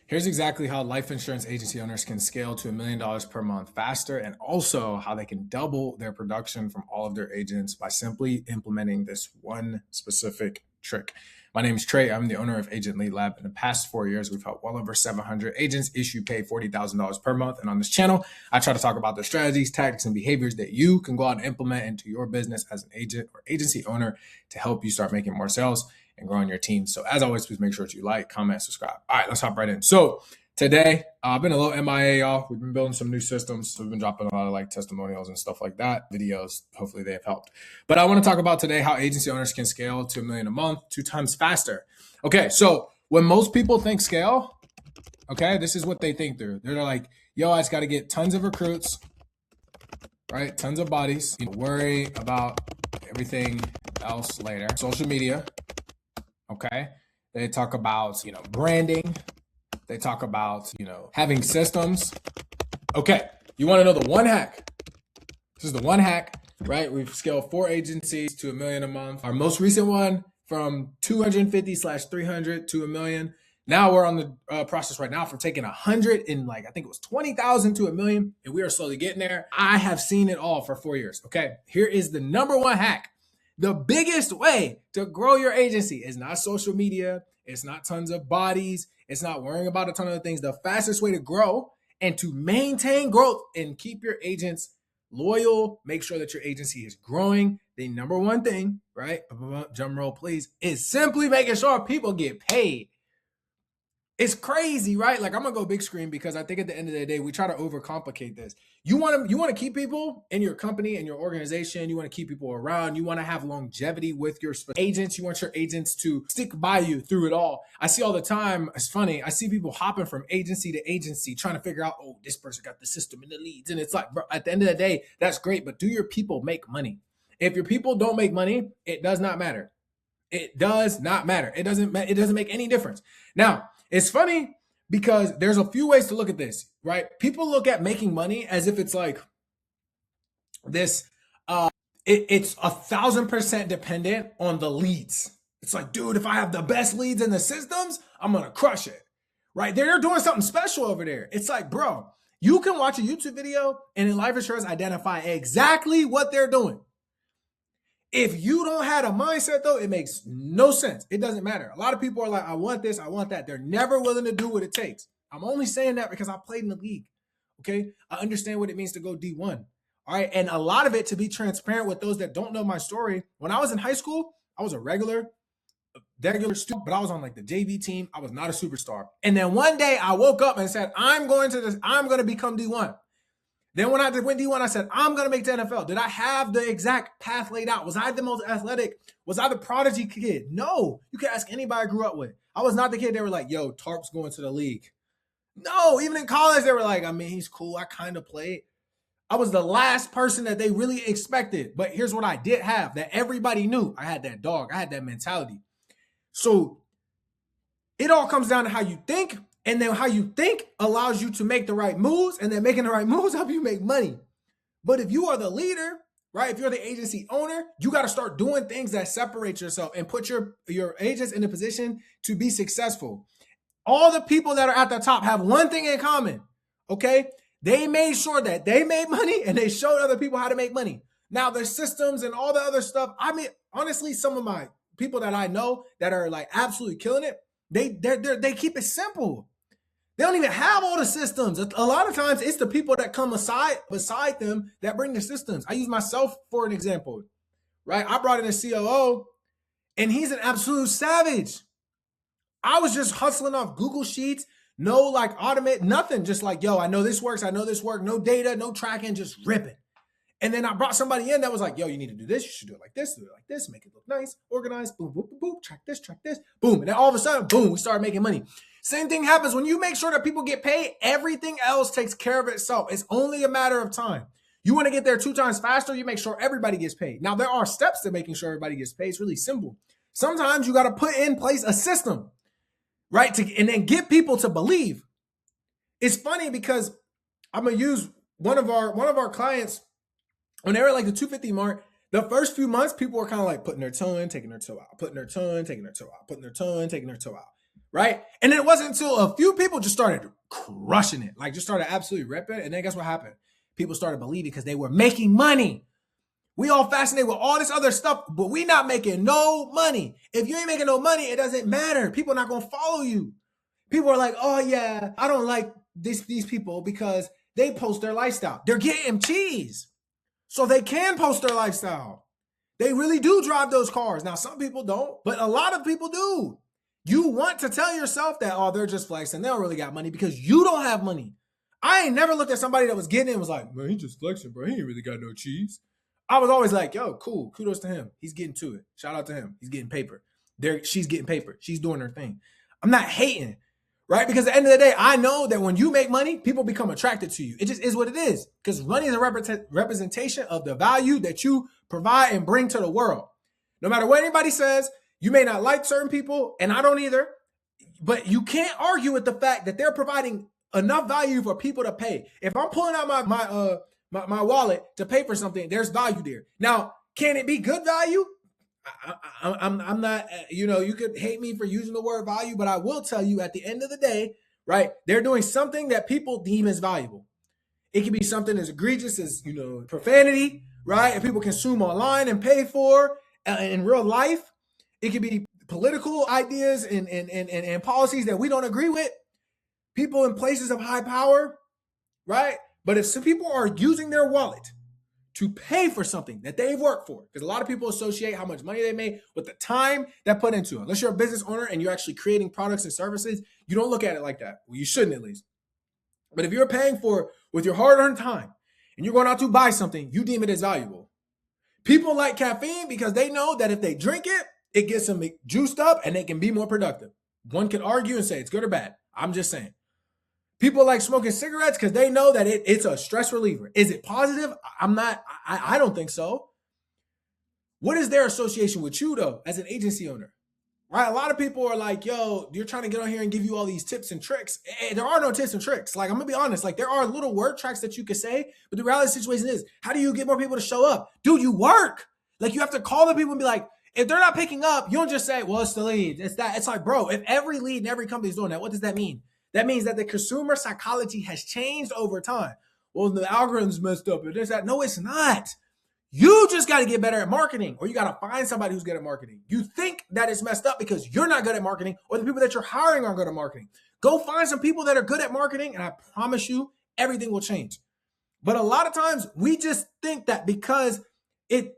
Here's exactly how life insurance agency owners can scale to $1 million per month faster, and also how they can double their production from all of their agents by simply implementing this one specific trick. My name is Trey. I'm the owner of Agent Lead Lab. In the past 4 years, we've helped well over 700 agents issue pay $40,000 per month. And on this channel, I try to talk about the strategies, tactics, and behaviors that you can go out and implement into your business as an agent or agency owner to help you start making more sales and growing your team. So as always, please make sure that you like, comment, subscribe. All right, let's hop right in. So today, I've been a little MIA, y'all. We've been building some new systems. So we've been dropping a lot of like testimonials and stuff like that, videos. Hopefully they have helped. But I want to talk about today how agency owners can scale to $1 million a month, 2 times faster. Okay, so when most people think scale, okay, this is what they think through. They're like, yo, I just got to get tons of recruits, right? Tons of bodies. Worry about everything else later. Social media. Okay. They talk about, branding. They talk about, having systems. Okay. You want to know the one hack? This is the one hack, right? We've scaled 4 agencies to $1 million a month. Our most recent one from 250/300 to $1 million. Now we're on the process right now from taking 100 and I think it was 20,000 to $1 million. And we are slowly getting there. I have seen it all for 4 years. Okay. Here is the number one hack. The biggest way to grow your agency is not social media. It's not tons of bodies. It's not worrying about a ton of things. The fastest way to grow and to maintain growth and keep your agents loyal, make sure that your agency is growing. The number one thing, right? Drum roll, please, is simply making sure people get paid. It's crazy, right? I'm gonna go big screen because I think at the end of the day, we try to overcomplicate this. You want to keep people in your company and your organization. You want to keep people around. You want to have longevity with your agents. You want your agents to stick by you through it all. I see all the time. It's funny. I see people hopping from agency to agency, trying to figure out, oh, this person got the system and the leads, and it's like, bro, at the end of the day, that's great, but do your people make money? If your people don't make money, it does not matter. It does not matter. It doesn't make any difference. Now, it's funny because there's a few ways to look at this, right? People look at making money as if it's like this, it's 1,000% dependent on the leads. It's like, dude, if I have the best leads in the systems, I'm going to crush it, right? They're doing something special over there. It's like, bro, you can watch a YouTube video and in life insurance identify exactly what they're doing. If you don't have a mindset, though, it makes no sense. It doesn't matter. A lot of people are like, I want this, I want that. They're never willing to do what it takes. I'm only saying that because I played in the league, okay? I understand what it means to go D1, all right? And a lot of it, to be transparent with those that don't know my story, when I was in high school, I was a regular student, but I was on the JV team. I was not a superstar. And then one day I woke up and said, I'm going to become D1. Then when I went D1, I said, I'm going to make the NFL. Did I have the exact path laid out? Was I the most athletic? Was I the prodigy kid? No. You can ask anybody I grew up with. I was not the kid they were like, yo, Tarp's going to the league. No, even in college, they were like, he's cool. I kind of played. I was the last person that they really expected. But here's what I did have that everybody knew. I had that dog. I had that mentality. So it all comes down to how you think. And then how you think allows you to make the right moves, and then making the right moves help you make money. But if you are the leader, right, if you're the agency owner, you got to start doing things that separate yourself and put your agents in a position to be successful. All the people that are at the top have one thing in common, okay? They made sure that they made money and they showed other people how to make money. Now, the systems and all the other stuff, honestly, some of my people that I know that are absolutely killing it, they keep it simple. They don't even have all the systems. A lot of times it's the people that come beside them that bring the systems. I use myself for an example, right? I brought in a COO and he's an absolute savage. I was just hustling off Google Sheets, no automate, nothing. Just yo, I know this works. I know this works. No data, no tracking, just ripping. And then I brought somebody in that was like, yo, you need to do this. You should do it like this, make it look nice, organized, boom, boom, boom, boom, track this, boom. And then all of a sudden, boom, we started making money. Same thing happens when you make sure that people get paid. Everything else takes care of itself. It's only a matter of time. You want to get there 2 times faster, you make sure everybody gets paid. Now, there are steps to making sure everybody gets paid. It's really simple. Sometimes you got to put in place a system, right? And then get people to believe. It's funny because I'm going to use one of our clients. When they were the 250 mark, the first few months, people were kind of putting their toe in, taking their toe out, putting their toe in, taking their toe out, putting their toe in, taking their toe out. right? And it wasn't until a few people just started crushing it, like just started absolutely ripping it. And then guess what happened? People started believing because they were making money. We all fascinated with all this other stuff, but we not making no money. If you ain't making no money, it doesn't matter. People are not going to follow you. People are like, oh yeah, I don't like these people because they post their lifestyle. They're getting cheese. So they can post their lifestyle. They really do drive those cars. Now, some people don't, but a lot of people do. You want to tell yourself that, oh, they're just flexing. They don't really got money because you don't have money. I ain't never looked at somebody that was getting it and was like, man, he just flexing, bro. He ain't really got no cheese. I was always like, yo, cool. Kudos to him. He's getting to it. Shout out to him. He's getting paper. She's getting paper. She's doing her thing. I'm not hating, right? Because at the end of the day, I know that when you make money, people become attracted to you. It just is what it is. Because money is a representation of the value that you provide and bring to the world. No matter what anybody says, you may not like certain people, and I don't either, but you can't argue with the fact that they're providing enough value for people to pay. If I'm pulling out my wallet to pay for something, there's value there. Now, can it be good value? I'm not, you could hate me for using the word value, but I will tell you at the end of the day, right, they're doing something that people deem as valuable. It can be something as egregious as, profanity, right, and people consume online and pay for in real life. It could be political ideas and policies that we don't agree with. People in places of high power, right? But if some people are using their wallet to pay for something that they've worked for, because a lot of people associate how much money they made with the time that put into it. Unless you're a business owner and you're actually creating products and services, you don't look at it like that. Well, you shouldn't at least. But if you're paying for it with your hard-earned time and you're going out to buy something, you deem it as valuable. People like caffeine because they know that if they drink it, it gets them juiced up and they can be more productive. One can argue and say it's good or bad. I'm just saying. People like smoking cigarettes because they know that it's a stress reliever. Is it positive? I don't think so. What is their association with you, though, as an agency owner? Right? A lot of people are like, yo, you're trying to get on here and give you all these tips and tricks. There are no tips and tricks. Like, I'm going to be honest. Like, there are little word tracks that you could say, but the reality of the situation is, how do you get more people to show up? Dude, you work. Like, you have to call the people and be like, if they're not picking up, you don't just say, well, it's the lead. It's that. It's like, bro, if every lead and every company is doing that, what does that mean? That means that the consumer psychology has changed over time. Well, the algorithm's messed up. There's that. No, it's not. You just got to get better at marketing, or you got to find somebody who's good at marketing. You think that it's messed up because you're not good at marketing, or the people that you're hiring aren't good at marketing. Go find some people that are good at marketing, and I promise you, everything will change. But a lot of times, we just think that because it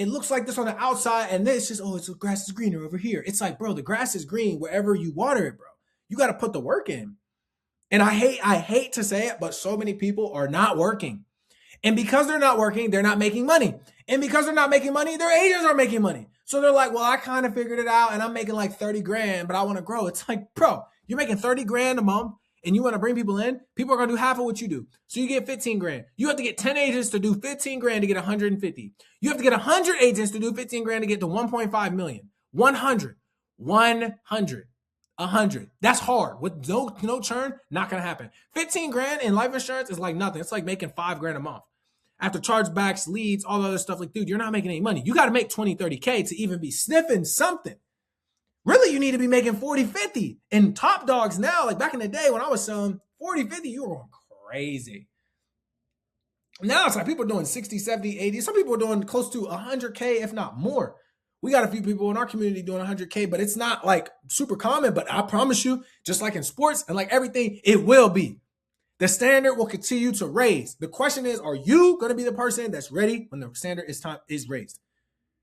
looks like this on the outside, and this is, it's the grass is greener over here. It's like, bro, the grass is green wherever you water it, bro. You got to put the work in. And I hate to say it, but so many people are not working. And because they're not working, they're not making money. And because they're not making money, their agents are making money. So they're like, well, I kind of figured it out and I'm making like 30 grand, but I want to grow. It's like, bro, you're making 30 grand a month and you want to bring people in. People are going to do half of what you do. So you get 15 grand. You have to get 10 agents to do 15 grand to get 150. You have to get 100 agents to do 15 grand to get to 1.5 million. 100. 100. That's hard. With no churn, not going to happen. 15 grand in life insurance is like nothing. It's like making 5 grand a month. After chargebacks, leads, all the other stuff, like, dude, you're not making any money. You got to make 20, 30K to even be sniffing something. Really, you need to be making 40, 50. And top dogs now, like back in the day when I was selling 40, 50, you were going crazy. Now it's like people are doing 60, 70, 80. Some people are doing close to 100K, if not more. We got a few people in our community doing 100K, but it's not like super common. But I promise you, just like in sports and like everything, it will be. The standard will continue to raise. The question is, are you going to be the person that's ready when the standard is raised?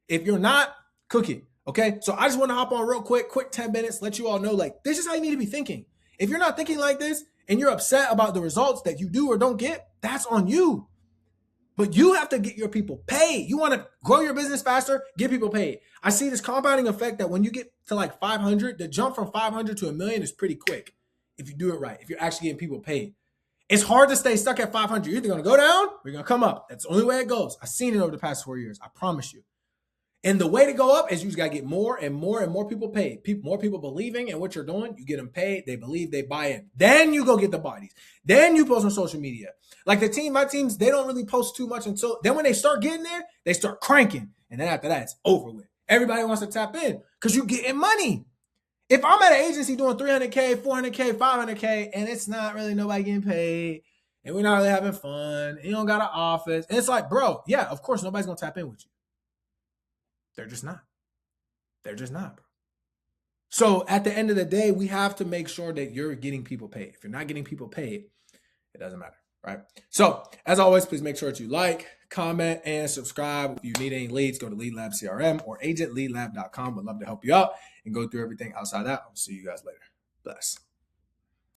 If you're not, cook it. Okay. So I just want to hop on real quick 10 minutes, let you all know, like, this is how you need to be thinking. If you're not thinking like this and you're upset about the results that you do or don't get, that's on you. But you have to get your people paid. You want to grow your business faster, get people paid. I see this compounding effect that when you get to like 500, the jump from 500 to $1 million is pretty quick if you do it right, if you're actually getting people paid. It's hard to stay stuck at 500. You're either going to go down or you're going to come up. That's the only way it goes. I've seen it over the past 4 years. I promise you. And the way to go up is you just got to get more and more and more people paid. More people believing in what you're doing. You get them paid. They believe, they buy in. Then you go get the bodies. Then you post on social media. Like my teams, they don't really post too much until then when they start getting there, they start cranking. And then after that, it's over with. Everybody wants to tap in because you're getting money. If I'm at an agency doing 300K, 400K, 500K, and it's not really nobody getting paid, and we're not really having fun, and you don't got an office, and it's like, bro, yeah, of course nobody's gonna tap in with you. They're just not. They're just not, bro. So at the end of the day, we have to make sure that you're getting people paid. If you're not getting people paid, it doesn't matter, right? So as always, please make sure that you like, comment, and subscribe. If you need any leads, go to LeadLab CRM or agentleadlab.com. We'd love to help you out and go through everything outside that. I'll see you guys later. Bless.